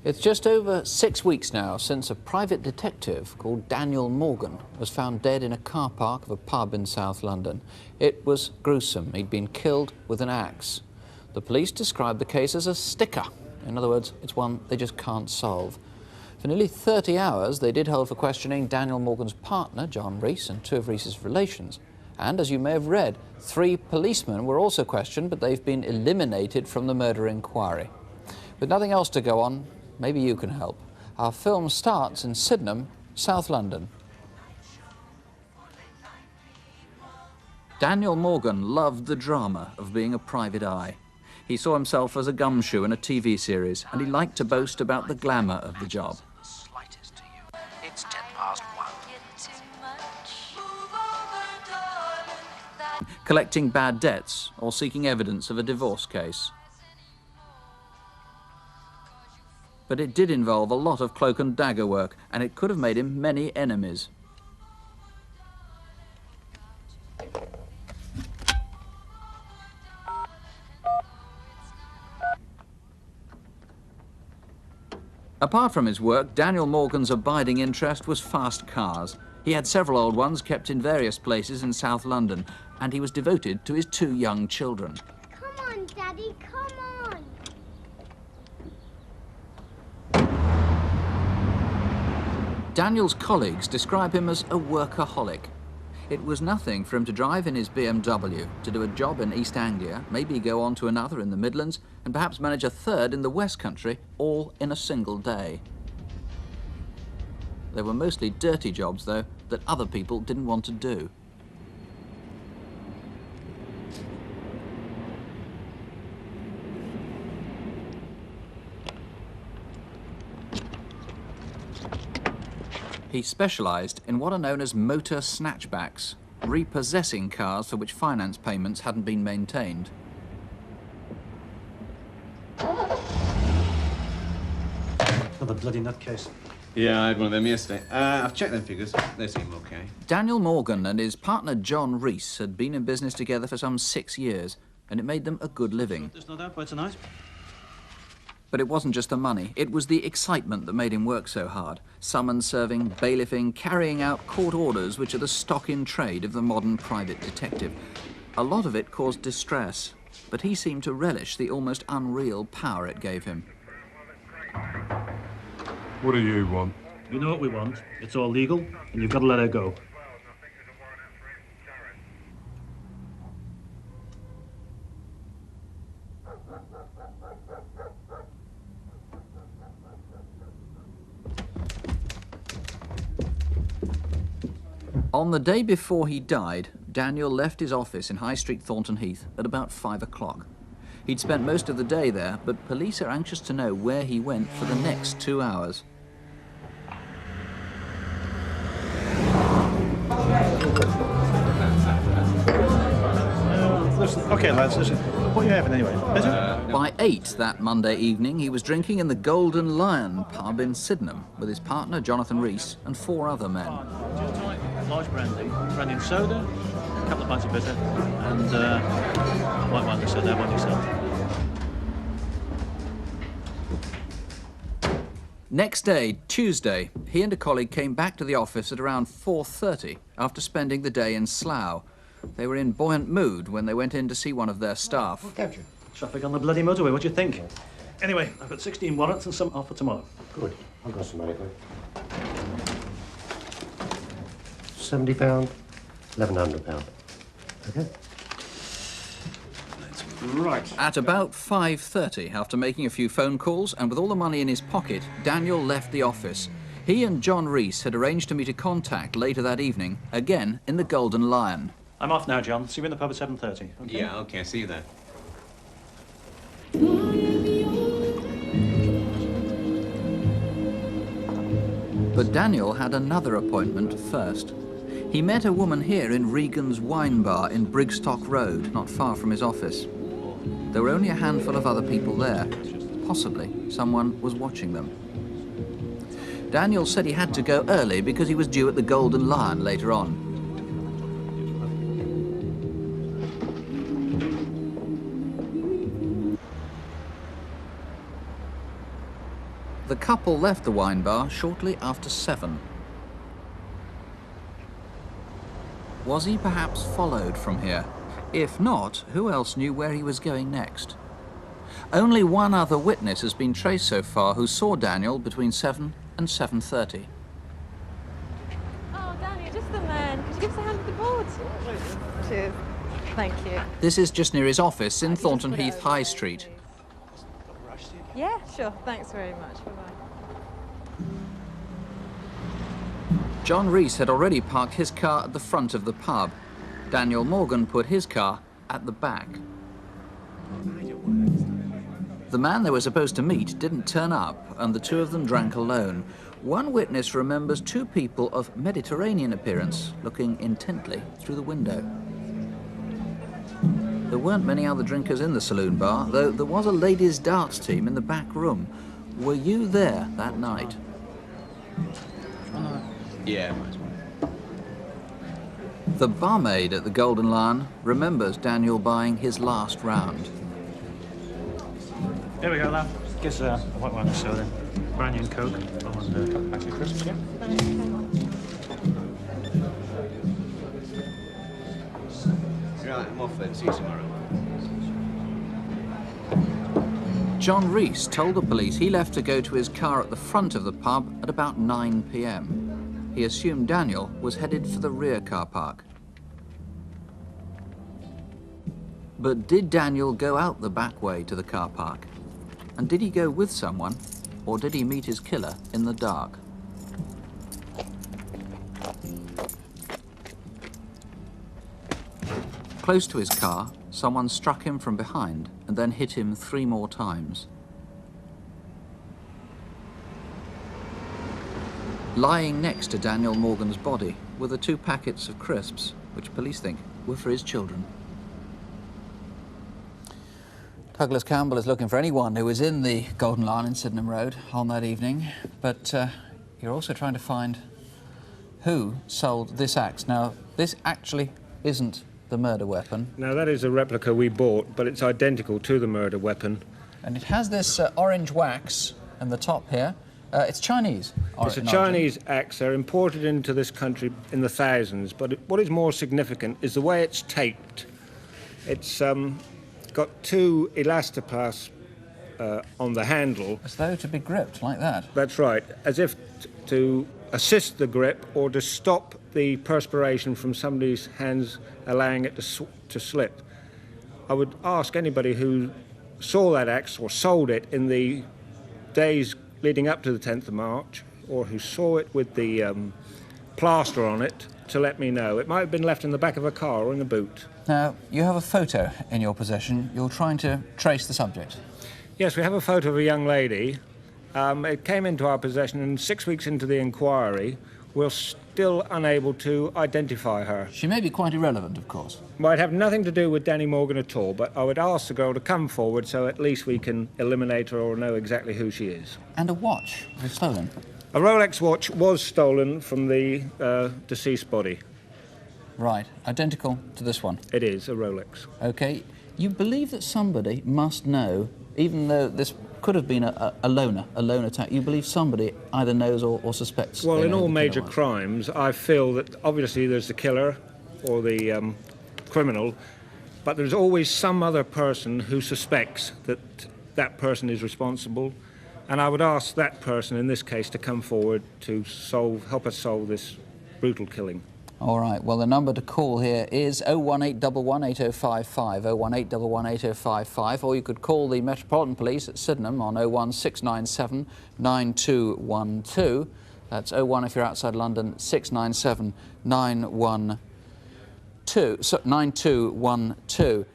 It's just over 6 weeks now since a private detective called Daniel Morgan was found dead in a car park of a pub in South London. It was gruesome. He'd been killed with an axe. The police described the case as a sticker. In other words, it's one they just can't solve. For nearly 30 hours, they did hold for questioning Daniel Morgan's partner, John Rees, and two of Rees's relations. And, as you may have read, 3 policemen were also questioned, but they've been eliminated from the murder inquiry. With nothing else to go on, maybe you can help. Our film starts in Sydenham, South London. Daniel Morgan loved the drama of being a private eye. He saw himself as a gumshoe in a TV series, and he liked to boast about the glamour of the job. It's 1:10. Collecting bad debts or seeking evidence of a divorce case. But it did involve a lot of cloak and dagger work, and it could have made him many enemies. Apart from his work, Daniel Morgan's abiding interest was fast cars. He had several old ones kept in various places in South London, and he was devoted to his 2 young children. Come on, Daddy, come on. Daniel's colleagues describe him as a workaholic. It was nothing for him to drive in his BMW, to do a job in East Anglia, maybe go on to another in the Midlands, and perhaps manage a third in the West Country, all in a single day. They were mostly dirty jobs, though, that other people didn't want to do. He specialised in what are known as motor snatchbacks, repossessing cars for which finance payments hadn't been maintained. Another bloody nutcase. Yeah, I had one of them yesterday. I've checked them figures. They seem okay. Daniel Morgan and his partner John Rees had been in business together for some 6 years, and it made them a good living. There's no doubt by tonight. But it wasn't just the money, it was the excitement that made him work so hard. Summons serving, bailiffing, carrying out court orders, which are the stock in trade of the modern private detective. A lot of it caused distress, but he seemed to relish the almost unreal power it gave him. What do you want? You know what we want. It's all legal, and you've got to let her go. On the day before he died, Daniel left his office in High Street, Thornton Heath, at about 5 o'clock. He'd spent most of the day there, but police are anxious to know where he went for the next 2 hours. Listen, okay, lads, listen. What are you having anyway? Better? By 8 that Monday evening, he was drinking in the Golden Lion pub in Sydenham with his partner, Jonathan Rees, and 4 other men. Large brandy and soda, a couple of pints of bitter, and white wine, so that one yourself. Next day, Tuesday, he and a colleague came back to the office at around 4:30 after spending the day in Slough. They were in buoyant mood when they went in to see one of their staff. Traffic on the bloody motorway, what do you think? Anyway, I've got 16 warrants and some off for tomorrow. Good. I've got some money for you. £70, £1,100. Okay. Right. At about 5:30, after making a few phone calls and with all the money in his pocket, Daniel left the office. He and John Rees had arranged to meet a contact later that evening, again in the Golden Lion. I'm off now, John. See you in the pub at 7:30. Okay? Yeah, okay, see you there. But Daniel had another appointment first. He met a woman here in Regan's Wine Bar in Brigstock Road, not far from his office. There were only a handful of other people there. Possibly someone was watching them. Daniel said he had to go early because he was due at the Golden Lion later on. The couple left the wine bar shortly after 7. Was he perhaps followed from here? If not, who else knew where he was going next? Only one other witness has been traced so far who saw Daniel between 7 and 7:30. Oh, Daniel, just the man. Could you give us a hand with the board? Cheers. Thank you. This is just near his office in Thornton Heath High Street. Yeah, sure. Thanks very much. Bye-bye. John Rees had already parked his car at the front of the pub. Daniel Morgan put his car at the back. The man they were supposed to meet didn't turn up, and the two of them drank alone. One witness remembers 2 people of Mediterranean appearance looking intently through the window. There weren't many other drinkers in the saloon bar, though there was a ladies' darts team in the back room. Were you there that night? Yeah, might as well. The barmaid at the Golden Lion remembers Daniel buying his last round. Here we go, love. Guess a white wine and soda, brandy and coke, and a couple of packs of crisps, yeah? Right, I'm off then. See you tomorrow. John Rees told the police he left to go to his car at the front of the pub at about 9 p.m. He assumed Daniel was headed for the rear car park. But did Daniel go out the back way to the car park? And did he go with someone, or did he meet his killer in the dark? Close to his car, someone struck him from behind and then hit him 3 more times. Lying next to Daniel Morgan's body were the 2 packets of crisps, which police think were for his children. Douglas Campbell is looking for anyone who was in the Golden Lion in Sydenham Road on that evening, but you're also trying to find who sold this axe. Now, this actually isn't the murder weapon. Now, that is a replica we bought, but it's identical to the murder weapon. And it has this orange wax in the top here. It's Chinese. It's a Chinese axe. They're imported into this country in the thousands, but what is more significant is the way it's taped. It's got 2 elastoplasts on the handle. As though to be gripped, like that. That's right, as if to assist the grip or to stop the perspiration from somebody's hands, allowing it to slip. I would ask anybody who saw that axe or sold it in the days leading up to the 10th of March, or who saw it with the plaster on it, to let me know. It might have been left in the back of a car or in the boot. Now, you have a photo in your possession. You're trying to trace the subject. Yes, we have a photo of a young lady. It came into our possession, and 6 weeks into the inquiry, we're still unable to identify her. She may be quite irrelevant, of course. Might have nothing to do with Danny Morgan at all, but I would ask the girl to come forward so at least we can eliminate her or know exactly who she is. And a watch was stolen. A Rolex watch was stolen from the deceased body. Right, identical to this one. It is a Rolex. Okay, you believe that somebody must know, even though this could have been a lone attack, you believe somebody either knows or suspects? Well, in all major crimes, I feel that obviously there's the killer or the criminal, but there's always some other person who suspects that that person is responsible, and I would ask that person in this case to come forward to help us solve this brutal killing. All right, well, the number to call here is 01811 8055, 01811 8055, or you could call the Metropolitan Police at Sydenham on 01697 9212. That's 01 if you're outside London, 697 9212.